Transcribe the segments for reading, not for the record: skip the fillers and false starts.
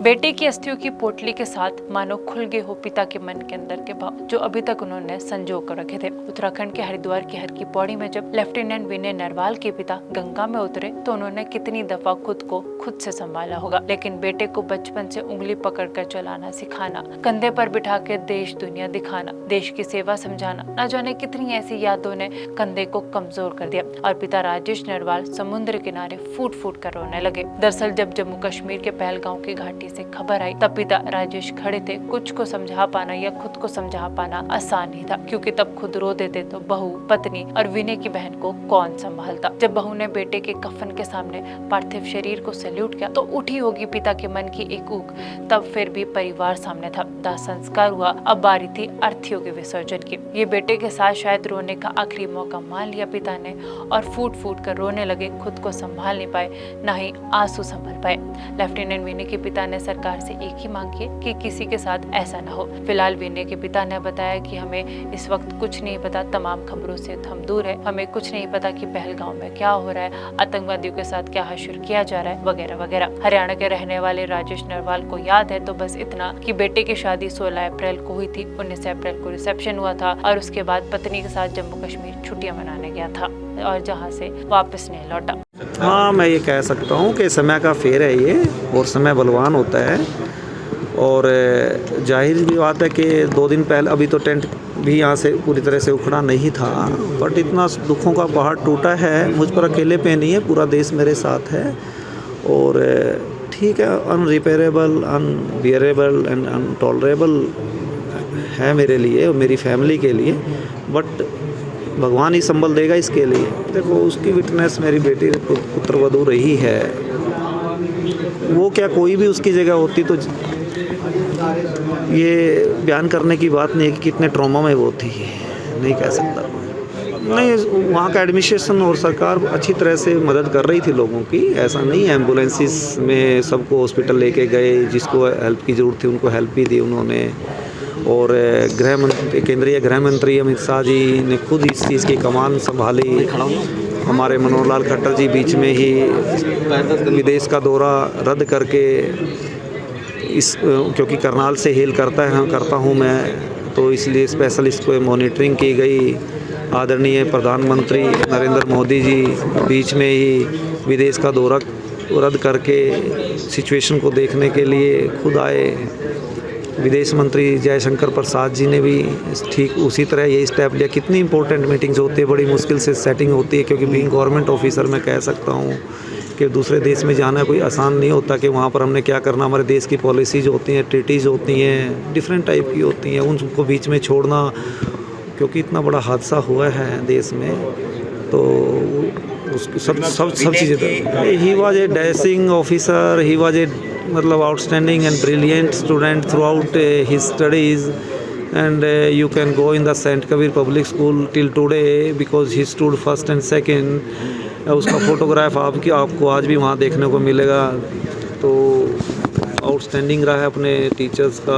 बेटे की अस्थियों की पोटली के साथ मानो खुल गए हो पिता के मन के अंदर के भाव, जो अभी तक उन्होंने संजो कर रखे थे। उत्तराखंड के हरिद्वार की हर की पौड़ी में जब लेफ्टिनेंट विनय नरवाल के पिता गंगा में उतरे तो उन्होंने कितनी दफा खुद को खुद से संभाला होगा, लेकिन बेटे को बचपन से उंगली पकड़कर चलाना सिखाना, कंधे पर बिठा के देश दुनिया दिखाना, देश की सेवा समझाना, न जाने कितनी ऐसी यादों ने कंधे को कमजोर कर दिया और पिता राजेश नरवाल समुद्र किनारे फूट फूट कर रोने लगे। दरअसल जब जम्मू कश्मीर के पहलगांव की घाटी से खबर आई तब पिता राजेश खड़े थे। कुछ को समझा पाना या खुद को समझा पाना आसान नहीं था, क्योंकि तब खुद रो देते तो बहू, पत्नी और विनय की बहन को कौन संभालता। जब बहू ने बेटे के कफन के सामने पार्थिव शरीर को सैल्यूट किया तो उठी होगी पिता के मन की एक ऊक। तब फिर भी परिवार सामने था, दाह संस्कार हुआ, अब बारी थी अर्थियों के विसर्जन की। ये बेटे के साथ शायद रोने का आखिरी मौका मान लिया पिता ने और फूट फूट कर रोने लगे। खुद को संभाल नहीं पाए, न ही आंसू संभल पाए। लेफ्टिनेंट विनय के पिता ने सरकार से एक ही मांग की कि किसी के साथ ऐसा न हो। फिलहाल विनय के पिता ने बताया कि हमें इस वक्त कुछ नहीं पता, तमाम खबरों से हम दूर है, हमें कुछ नहीं पता कि पहलगांव में क्या हो रहा है, आतंकवादियों के साथ क्या हशर किया जा रहा है, वगैरह वगैरह। हरियाणा के रहने वाले राजेश नरवाल को याद है तो बस इतना कि बेटे की शादी 16 अप्रैल को हुई थी, 19 अप्रैल को रिसेप्शन हुआ था और उसके बाद पत्नी के साथ जम्मू कश्मीर छुट्टियां मनाने गया था और जहाँ से वापस नहीं लौटा। हाँ, मैं ये कह सकता हूँ कि समय का फेर है ये, और समय बलवान होता है। और जाहिर भी बात है कि 2 दिन पहले अभी तो टेंट भी यहाँ से पूरी तरह से उखड़ा नहीं था, बट इतना दुखों का पहाड़ टूटा है। मुझ पर अकेले पे नहीं है, पूरा देश मेरे साथ है। और ठीक है, अनरिपेयरेबल, अनबियरेबल एंड अनटॉलरेबल है मेरे लिए और मेरी फैमिली के लिए, बट भगवान ही संभल देगा इसके लिए। देखो, उसकी विटनेस मेरी बेटी पुत्रवधू रही है। वो क्या कोई भी उसकी जगह होती तो ये बयान करने की बात नहीं है कि कितने ट्रॉमा में वो थी, नहीं कह सकता। नहीं, वहाँ का एडमिनिस्ट्रेशन और सरकार अच्छी तरह से मदद कर रही थी लोगों की, ऐसा नहीं है। एम्बुलेंसेस में सबको हॉस्पिटल लेके गए, जिसको हेल्प की ज़रूरत थी उनको हेल्प भी दी उन्होंने। और केंद्रीय गृह मंत्री अमित शाह जी ने खुद इस चीज़ की कमान संभाली। हमारे मनोहर लाल खट्टर जी बीच में ही विदेश का दौरा रद्द करके क्योंकि करनाल से हेल करता हूँ मैं, तो इसलिए स्पेशल इसको मॉनिटरिंग की गई। आदरणीय प्रधानमंत्री नरेंद्र मोदी जी बीच में ही विदेश का दौरा रद्द करके सिचुएशन को देखने के लिए खुद आए। विदेश मंत्री जयशंकर प्रसाद जी ने भी ठीक उसी तरह यही स्टेप लिया। कितनी इंपॉर्टेंट मीटिंग्स होती है, बड़ी मुश्किल से सेटिंग होती है, क्योंकि बीइंग गवर्नमेंट ऑफिसर मैं कह सकता हूँ कि दूसरे देश में जाना कोई आसान नहीं होता कि वहाँ पर हमने क्या करना। हमारे देश की पॉलिसीज़ होती हैं, ट्रीटीज़ होती हैं, डिफरेंट टाइप की होती हैं, उनको बीच में छोड़ना, क्योंकि इतना बड़ा हादसा हुआ है देश में, तो उसकी सब चीज़ें। He was a dashing officer, he was a मतलब outstanding and brilliant student throughout his studies, and you can go in the Saint Kabir Public School till today because he stood first and second. उसका photograph आपको आज भी वहाँ देखने को मिलेगा। तो आउटस्टैंडिंग रहा है अपने टीचर्स का।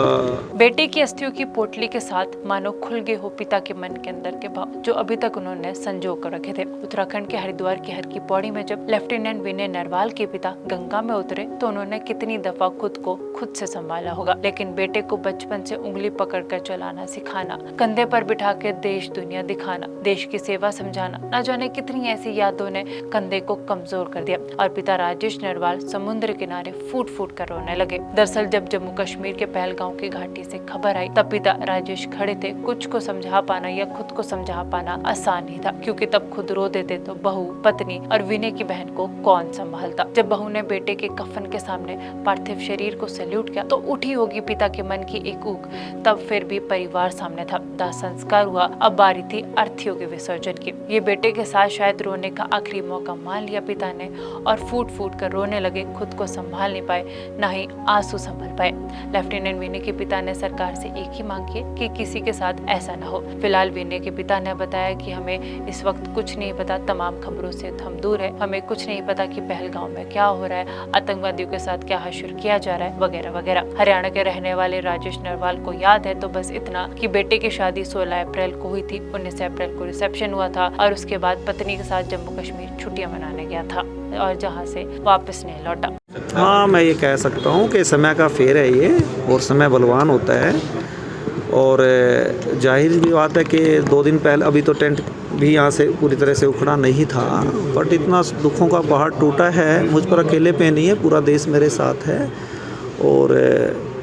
बेटे की अस्थियों की पोटली के साथ मानो खुल गए हो पिता के मन के अंदर के भाव, जो अभी तक उन्होंने संजो कर रखे थे। उत्तराखंड के हरिद्वार की हर की पौड़ी में जब लेफ्टिनेंट विनय नरवाल के पिता गंगा में उतरे तो उन्होंने कितनी दफा खुद को खुद से संभाला होगा, लेकिन बेटे को बचपन से उंगली पकड़कर चलाना सिखाना, कंधे पर बिठा के देश दुनिया दिखाना, देश की सेवा समझाना, न जाने कितनी ऐसी यादों ने कंधे को कमजोर कर दिया और पिता राजेश नरवाल समुद्र किनारे फूट फूट कर रोने लगे। दरअसल जब जम्मू कश्मीर के पहलगांव की घाटी से खबर आई तब पिता राजेश खड़े थे। कुछ को समझा पाना या खुद को समझा पाना आसान नहीं था, क्योंकि तब खुद रो देते तो बहू, पत्नी और विनय की बहन को कौन संभालता। जब बहू ने बेटे के कफन के सामने पार्थिव शरीर को सैल्यूट किया तो उठी होगी पिता के मन की एक ऊक। तब फिर भी परिवार सामने था, दाह संस्कार हुआ, अब बारी थी अर्थियों के विसर्जन की। ये बेटे के साथ शायद रोने का आखिरी मौका मान लिया पिता ने और फूट फूट कर रोने लगे। खुद को संभाल नहीं पाए, न ही आंसू संभल पाए। लेफ्टिनेंट विनय के पिता ने सरकार से एक ही मांग की कि किसी के साथ ऐसा न हो। फिलहाल विनय के पिता ने बताया कि हमें इस वक्त कुछ नहीं पता, तमाम खबरों से हम दूर है, हमें कुछ नहीं पता कि पहलगांव में क्या हो रहा है, आतंकवादियों के साथ क्या हशर किया जा रहा है, वगैरह वगैरह। हरियाणा के रहने वाले राजेश नरवाल को याद है तो बस इतना कि बेटे की शादी 16 अप्रैल को हुई थी, 19 अप्रैल को रिसेप्शन हुआ था और उसके बाद पत्नी के साथ जम्मू कश्मीर छुट्टियां मनाने गया था और जहाँ से वापस नहीं लौटा। हाँ, मैं ये कह सकता हूँ कि समय का फेर है ये, और समय बलवान होता है। और जाहिर भी बात है कि 2 दिन पहले अभी तो टेंट भी यहाँ से पूरी तरह से उखड़ा नहीं था, बट इतना दुखों का पहाड़ टूटा है। मुझ पर अकेले पे नहीं है, पूरा देश मेरे साथ है। और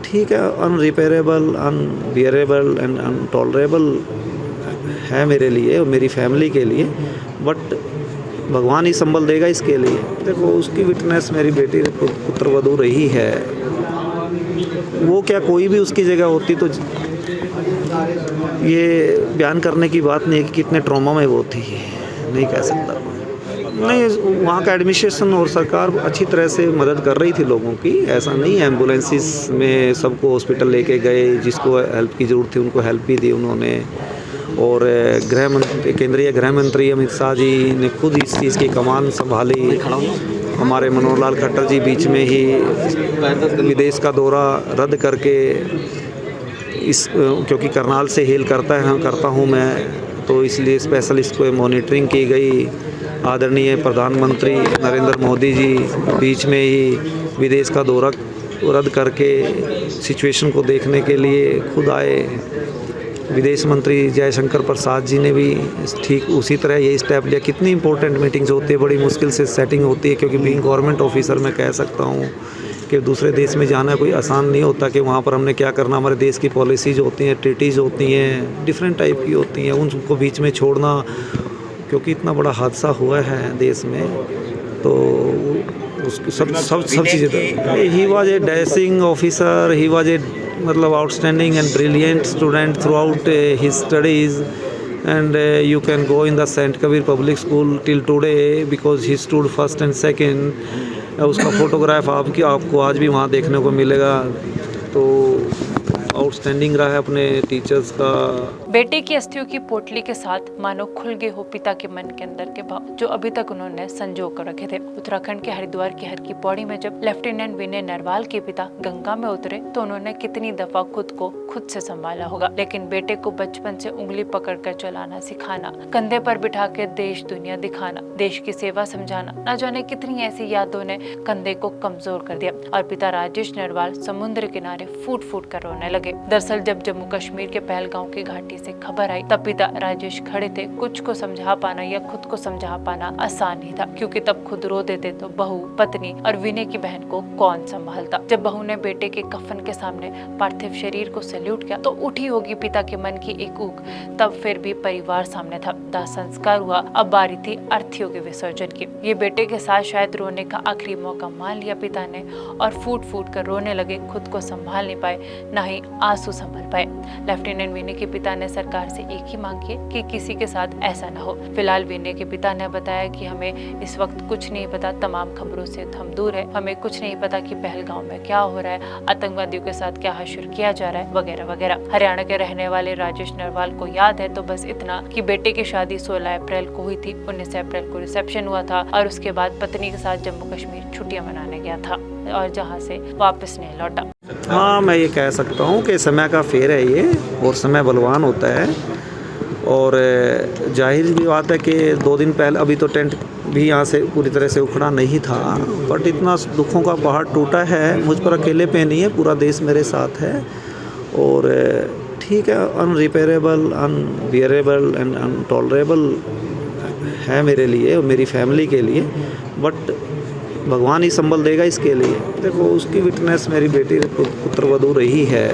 ठीक है, अनरिपेयरेबल, अनबियरेबल एंड अनटॉलरेबल है मेरे लिए और मेरी फैमिली के लिए, बट भगवान ही संभल देगा इसके लिए। देखो, उसकी विटनेस मेरी बेटी पुत्रवधू रही है। वो क्या कोई भी उसकी जगह होती तो ये बयान करने की बात नहीं है कि कितने ट्रॉमा में वो थी, नहीं कह सकता। नहीं, वहाँ का एडमिनिस्ट्रेशन और सरकार अच्छी तरह से मदद कर रही थी लोगों की, ऐसा नहीं है। एम्बुलेंसेस में सबको हॉस्पिटल लेके गए, जिसको हेल्प की ज़रूरत थी उनको हेल्प भी दी उन्होंने। और केंद्रीय गृह मंत्री अमित शाह जी ने खुद इस चीज़ की कमान संभाली। हमारे मनोहर लाल खट्टर जी बीच में ही विदेश का दौरा रद्द करके क्योंकि करनाल से हेल करता हूँ मैं, तो इसलिए स्पेशल इस पर मॉनिटरिंग की गई। आदरणीय प्रधानमंत्री नरेंद्र मोदी जी बीच में ही विदेश का दौरा रद्द करके सिचुएशन को देखने के लिए खुद आए। विदेश मंत्री जयशंकर प्रसाद जी ने भी ठीक उसी तरह यही स्टेप लिया। कितनी इंपॉर्टेंट मीटिंग्स होती है, बड़ी मुश्किल से सेटिंग होती है, क्योंकि बीइंग गवर्नमेंट ऑफिसर मैं कह सकता हूँ कि दूसरे देश में जाना कोई आसान नहीं होता कि वहाँ पर हमने क्या करना। हमारे देश की पॉलिसीज़ होती हैं, ट्रीटीज़ होती हैं, डिफरेंट टाइप की होती हैं, उनको बीच में छोड़ना, क्योंकि इतना बड़ा हादसा हुआ है देश में, तो उसकी सब चीज़ें। He was a dashing officer, he was a मतलब outstanding and brilliant student throughout his studies, and you can go in the Saint Kabir Public School till today because he stood first and second। उसका photograph आपको आज भी वहाँ देखने को मिलेगा। तो आउटस्टैंडिंग रहा है अपने टीचर्स का। बेटे की अस्थियों की पोटली के साथ मानो खुल गए हो पिता के मन के अंदर के भाव, जो अभी तक उन्होंने संजो कर रखे थे। उत्तराखंड के हरिद्वार की हर की पौड़ी में जब लेफ्टिनेंट विनय नरवाल के पिता गंगा में उतरे तो उन्होंने कितनी दफा खुद को खुद से संभाला होगा, लेकिन बेटे को बचपन से उंगली पकड़ कर चलाना सिखाना, कंधे पर बिठा कर देश दुनिया दिखाना, देश की सेवा समझाना, न जाने कितनी ऐसी यादों ने कंधे को कमजोर कर दिया। और पिता राजेश नरवाल समुद्र किनारे फूट फूट कर रोने लगे। दरअसल जब जम्मू कश्मीर के पहलगांव की घाटी से खबर आई तब पिता राजेश खड़े थे। कुछ को समझा पाना या खुद को समझा पाना आसान नहीं था, क्योंकि तब खुद रो देते तो बहू, पत्नी और विनय की बहन को कौन संभालता। जब बहू ने बेटे के कफन के सामने पार्थिव शरीर को सैल्यूट किया तो उठी होगी पिता के मन की एक ऊक। तब फिर भी परिवार सामने था, दाह संस्कार हुआ, अब बारी थी अर्थियों के विसर्जन की। ये बेटे के साथ शायद रोने का आखिरी मौका मान लिया पिता ने और फूट फूट कर रोने लगे। खुद को संभाल नहीं पाए, न ही आंसू संभल पाए। लेफ्टिनेंट विनय के पिता ने सरकार से एक ही मांग की कि किसी के साथ ऐसा न हो। फिलहाल विनय के पिता ने बताया कि हमें इस वक्त कुछ नहीं पता, तमाम खबरों से हम दूर है, हमें कुछ नहीं पता कि पहलगांव में क्या हो रहा है, आतंकवादियों के साथ क्या हशर किया जा रहा है, वगैरह वगैरह। हरियाणा के रहने वाले राजेश नरवाल को याद है तो बस इतना कि बेटे की शादी 16 अप्रैल को हुई थी, 19 अप्रैल को रिसेप्शन हुआ था और उसके बाद पत्नी के साथ जम्मू कश्मीर छुट्टियां मनाने गया था और जहाँ से वापस नहीं लौटा। हाँ, मैं ये कह सकता हूँ कि समय का फेर है ये, और समय बलवान होता है। और जाहिर भी बात है कि 2 दिन पहले अभी तो टेंट भी यहाँ से पूरी तरह से उखड़ा नहीं था, बट इतना दुखों का पहाड़ टूटा है। मुझ पर अकेले पे नहीं है, पूरा देश मेरे साथ है। और ठीक है, अनरिपेयरेबल, अनबियरेबल एंड अनटॉलरेबल है मेरे लिए और मेरी फैमिली के लिए, बट भगवान ही संभल देगा इसके लिए। देखो, उसकी विटनेस मेरी बेटी पुत्रवधू रही है।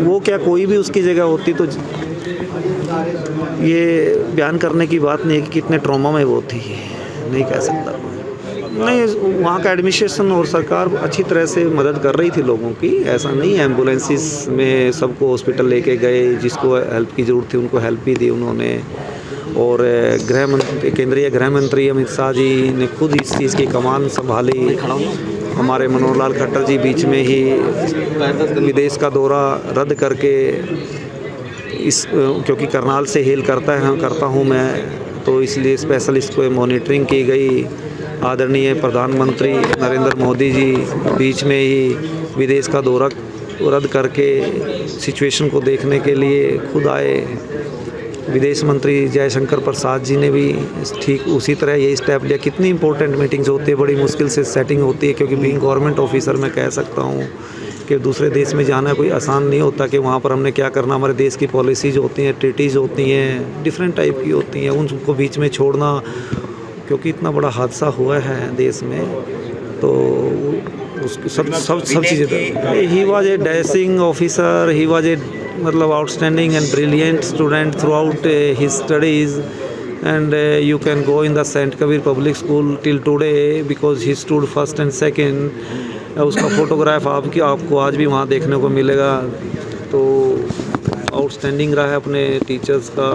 वो क्या कोई भी उसकी जगह होती तो ये बयान करने की बात नहीं है कि कितने ट्रॉमा में वो थी, नहीं कह सकता। नहीं, वहाँ का एडमिनिस्ट्रेशन और सरकार अच्छी तरह से मदद कर रही थी लोगों की, ऐसा नहीं है। एम्बुलेंसेस में सबको हॉस्पिटल लेके गए, जिसको हेल्प की ज़रूरत थी उनको हेल्प भी दी उन्होंने। और केंद्रीय गृह मंत्री अमित शाह जी ने खुद इस चीज़ की कमान संभाली। हमारे मनोहर लाल खट्टर जी बीच में ही विदेश का दौरा रद्द करके क्योंकि करनाल से हेल करता हूँ मैं, तो इसलिए स्पेशल इस पर मॉनिटरिंग की गई। आदरणीय प्रधानमंत्री नरेंद्र मोदी जी बीच में ही विदेश का दौरा रद्द करके सिचुएशन को देखने के लिए खुद आए। विदेश मंत्री जयशंकर प्रसाद जी ने भी ठीक उसी तरह यही स्टेप लिया। कितनी इंपॉर्टेंट मीटिंग्स होती है, बड़ी मुश्किल से सेटिंग होती है, क्योंकि बीइंग गवर्नमेंट ऑफिसर मैं कह सकता हूँ कि दूसरे देश में जाना कोई आसान नहीं होता कि वहाँ पर हमने क्या करना। हमारे देश की पॉलिसीज़ होती हैं, ट्रीटीज़ होती हैं, डिफरेंट टाइप की होती हैं, उनको बीच में छोड़ना, क्योंकि इतना बड़ा हादसा हुआ है देश में, तो उसकी सब चीज़ें। He was a dashing officer, he was a मतलब outstanding and brilliant student throughout his studies, and you can go in the Saint Kabir Public School till today because he stood first and second. उसका photograph आपको आज भी वहाँ देखने को मिलेगा। तो आउटस्टैंडिंग रहा है अपने टीचर्स का।